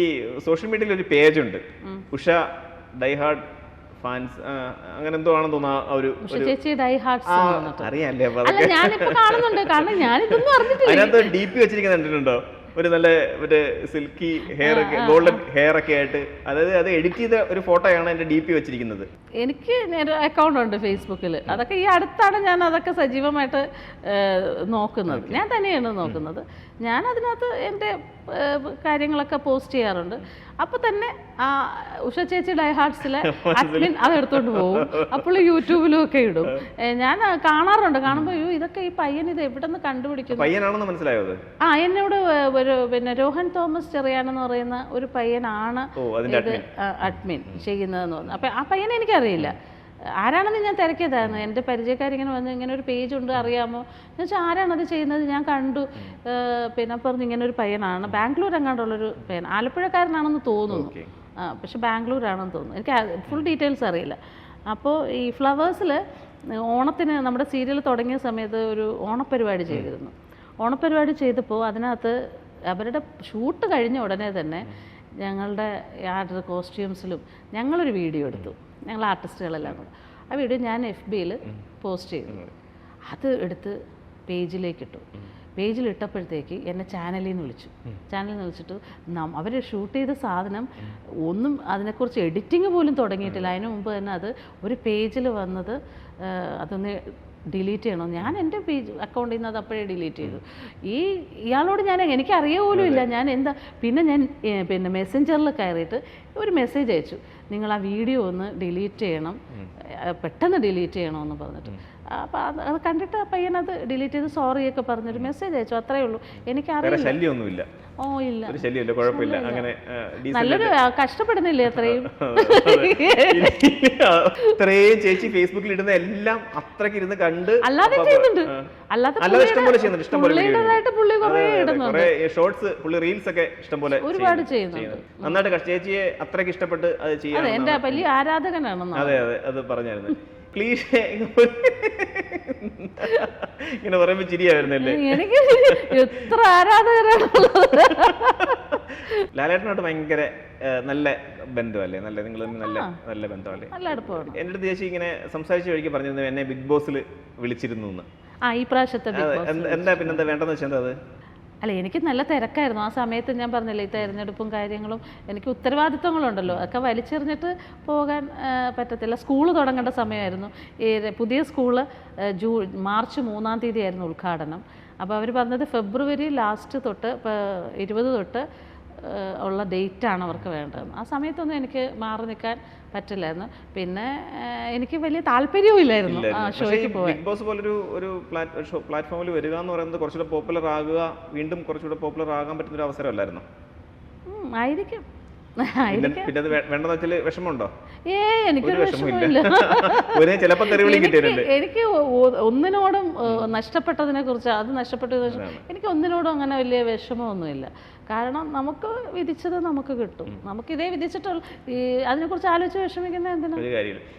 ഈ സോഷ്യൽ മീഡിയയിൽ ഒരു പേജുണ്ട്, ഉഷ ഡൈഹാർഡ് ഫാൻസ്, അങ്ങനെ എന്തോ ആണെന്ന് തോന്നുന്നു. അറിയാല്ലേ, അതിനകത്ത് DP വെച്ചിരിക്കുന്ന കണ്ടിട്ടുണ്ടോ? ഒരു നല്ല മറ്റേ സിൽക്കി ഹെയർ ഒക്കെ, ഗോൾഡൻ ഹെയർ ഒക്കെ ആയിട്ട്, അതായത് അത് എഡിറ്റ് ചെയ്ത ഒരു ഫോട്ടോയാണ് എന്റെ DP വെച്ചിരിക്കുന്നത്. എനിക്ക് അക്കൗണ്ട് ഉണ്ട് ഫേസ്ബുക്കിൽ. അതൊക്കെ ഈ അടുത്താണ് ഞാൻ അതൊക്കെ സജീവമായിട്ട് നോക്കുന്നത്. ഞാൻ തന്നെയാണ് നോക്കുന്നത്. ഞാൻ അതിനകത്ത് എൻ്റെ കാര്യങ്ങളൊക്കെ പോസ്റ്റ് ചെയ്യാറുണ്ട്. അപ്പൊ തന്നെ ആ ഉഷ ചേച്ചി ഡൈഹാർട്സിലെ അഡ്മിൻ അതെടുത്തോണ്ട് പോകും. അപ്പോൾ യൂട്യൂബിലും ഒക്കെ ഇടും. ഞാൻ കാണാറുണ്ട്. കാണുമ്പോ ഇതൊക്കെ ഈ പയ്യൻ ഇത് എവിടെ നിന്ന് കണ്ടുപിടിക്കുന്നു? പയ്യനാണെന്ന് മനസ്സിലായത്? എന്നോട് പിന്നെ രോഹൻ തോമസ് ചെറിയാനെന്ന് പറയുന്ന ഒരു പയ്യനാണ് അഡ്മിൻ ചെയ്യുന്നതെന്ന് തോന്നുന്നു. അപ്പൊ ആ പയ്യനെ എനിക്കറിയില്ല, ആരാണെന്ന് ഞാൻ തിരക്കിയതായിരുന്നു. എൻ്റെ പരിചയക്കാരിങ്ങനെ വന്ന് ഇങ്ങനെ ഒരു പേജ് ഉണ്ട് അറിയാമോ എന്ന് വെച്ചാൽ, ആരാണത് ചെയ്യുന്നത് ഞാൻ കണ്ടു. പിന്നെ പറഞ്ഞു ഇങ്ങനെ ഒരു പയ്യനാണ്, ബാംഗ്ലൂർ എങ്ങാണ്ടുള്ളൊരു പയ്യൻ, ആലപ്പുഴക്കാരനാണെന്ന് തോന്നുന്നു, പക്ഷെ ബാംഗ്ലൂരാണെന്ന് തോന്നുന്നു. എനിക്ക് ഫുൾ ഡീറ്റെയിൽസ് അറിയില്ല. അപ്പോൾ ഈ ഫ്ലവേഴ്സിൽ ഓണത്തിന് നമ്മുടെ സീരിയൽ തുടങ്ങിയ സമയത്ത് ഒരു ഓണപ്പരിപാടി ചെയ്തിരുന്നു. ഓണപ്പരിപാടി ചെയ്തപ്പോൾ അതിനകത്ത് അവരുടെ ഷൂട്ട് കഴിഞ്ഞ ഉടനെ തന്നെ ഞങ്ങളുടെ യാതൊരു കോസ്റ്റ്യൂംസിലും ഞങ്ങളൊരു വീഡിയോ എടുത്തു, ഞങ്ങൾ ആർട്ടിസ്റ്റുകളെല്ലാം കൂടെ. ആ വീഡിയോ ഞാൻ FBയിൽ പോസ്റ്റ് ചെയ്തു. അത് എടുത്ത് പേജിലേക്കിട്ടു. പേജിലിട്ടപ്പോഴത്തേക്ക് എന്നെ ചാനലിൽ നിന്ന് വിളിച്ചു. ചാനലിൽ നിന്ന് വിളിച്ചിട്ട് അവർ ഷൂട്ട് ചെയ്ത സാധനം ഒന്നും അതിനെക്കുറിച്ച് എഡിറ്റിങ് പോലും തുടങ്ങിയിട്ടില്ല. അതിന് മുമ്പ് തന്നെ അത് ഒരു പേജിൽ വന്നത് അതൊന്ന് ഡിലീറ്റ് ചെയ്യണം. ഞാൻ എൻ്റെ പേജ് അക്കൗണ്ടിൽ നിന്ന് അത് അപ്പോഴേ ഡിലീറ്റ് ചെയ്തു. ഇയാളോട് എനിക്കറിയ പോലും ഇല്ല. ഞാൻ എന്താ പിന്നെ മെസ്സഞ്ചറിൽ കയറിയിട്ട് ഒരു മെസ്സേജ് അയച്ചു, നിങ്ങൾ ആ വീഡിയോ ഒന്ന് ഡിലീറ്റ് ചെയ്യണം, പെട്ടെന്ന് ഡിലീറ്റ് ചെയ്യണമെന്ന് പറഞ്ഞിട്ട്. അപ്പം അത് കണ്ടിട്ട് പയ്യനത് ഡിലീറ്റ് ചെയ്ത് സോറിയൊക്കെ പറഞ്ഞൊരു മെസ്സേജ് അയച്ചു. അത്രയേ ഉള്ളൂ. എനിക്കറിയില്ല. ഓ ഇല്ല, അങ്ങനെ നല്ലൊരു കഷ്ടപ്പെടുന്നില്ലേ അത്രയും? ഇത്രയും ചേച്ചി ഫേസ്ബുക്കിൽ ഇടുന്ന എല്ലാം അത്രയ്ക്ക് ഇരുന്ന് കണ്ട് അല്ലാതെ ചെയ്യുന്നുണ്ട്. അല്ലാതെ ഇഷ്ടംപോലെ ചെയ്യുന്നുണ്ട്. ഷോർട്സ്, റീൽസ് ഒക്കെ ഇഷ്ടംപോലെ ഒരുപാട് ചെയ്യുന്നുണ്ട്. നന്നായിട്ട് ചേച്ചിയെ അത്രയ്ക്ക് ഇഷ്ടപ്പെട്ട് അത് ചെയ്യാൻ എന്റെ വലിയ ആരാധകനാണെന്ന്. അതെ അതെ, അത് പറഞ്ഞായിരുന്നു. ക്ലീഷേ ഇങ്ങനെ പറയുമ്പോ ചിരിയായിരുന്നല്ലേ? എനിക്ക് എത്ര ആരാധകരാണുള്ളത്. ലാലേട്ടനോട്ട് ഭയങ്കര നല്ല ബന്ധമല്ലേ? നിങ്ങൾ നല്ല ബന്ധമല്ലേ? നല്ല അടുപ്പമാണ്. എൻ്റെ അടുത്ത് ചേച്ചി ഇങ്ങനെ സംസാരിച്ച വഴിക്ക് പറഞ്ഞിരുന്നു എന്നെ ബിഗ് ബോസിൽ വിളിച്ചിരുന്നു എന്ന്. ഈ പ്രാവശ്യത്തെ പിന്നെന്താ വേണ്ടെന്ന് വെച്ചാൽ? അത് അല്ല, എനിക്ക് നല്ല തിരക്കായിരുന്നു ആ സമയത്ത്. ഞാൻ പറഞ്ഞില്ലേ, ഈ തെരഞ്ഞെടുപ്പും കാര്യങ്ങളും, എനിക്ക് ഉത്തരവാദിത്വങ്ങളുണ്ടല്ലോ, അതൊക്കെ വലിച്ചെറിഞ്ഞിട്ട് പോകാൻ പറ്റത്തില്ല. സ്കൂള് തുടങ്ങേണ്ട സമയമായിരുന്നു. ഈ പുതിയ സ്കൂള് മാർച്ച് 3-ാം തീയതി ആയിരുന്നു ഉദ്ഘാടനം. അപ്പോൾ അവർ പറഞ്ഞത് ഫെബ്രുവരി ലാസ്റ്റ് തൊട്ട് 20 തൊട്ട് ഉള്ള ഡേറ്റാണ് അവർക്ക് വേണ്ടത്. ആ സമയത്തൊന്നും എനിക്ക് മാറി നിൽക്കാൻ പറ്റില്ലായിരുന്നു. പിന്നെ എനിക്ക് വലിയ താല്പര്യവും ഇല്ലായിരുന്നു ഷോയ്ക്ക് പോകാൻ. ബിഗ് ബോസ് പോലൊരു പ്ലാറ്റ്ഫോമിൽ വരിക എന്ന് പറയുന്നത് കുറച്ചുകൂടെ പോപ്പുലർ ആകുക, വീണ്ടും കുറച്ചുകൂടെ പോപ്പുലർ ആകാൻ പറ്റുന്ന ഒരു അവസരമല്ലായിരുന്നു? ആയിരിക്കും. പിന്നെ അത് വേണ്ടെന്ന് വെച്ചാൽ വിഷമമുണ്ടോ? എനിക്കൊരു വിഷമമില്ല. എനിക്ക് ഒന്നിനോടും നഷ്ടപ്പെട്ടതിനെ കുറിച്ച്, അത് നഷ്ടപ്പെട്ടതിനെ കുറിച്ച് എനിക്ക് ഒന്നിനോടും അങ്ങനെ വലിയ വിഷമമൊന്നുമില്ല. കാരണം നമുക്ക് വിധിച്ചത് നമുക്ക് കിട്ടും. നമുക്ക് ഇതേ വിധിച്ചിട്ടുള്ള അതിനെക്കുറിച്ച് ആലോചിച്ച് വിഷമിക്കുന്ന എന്തിനാ?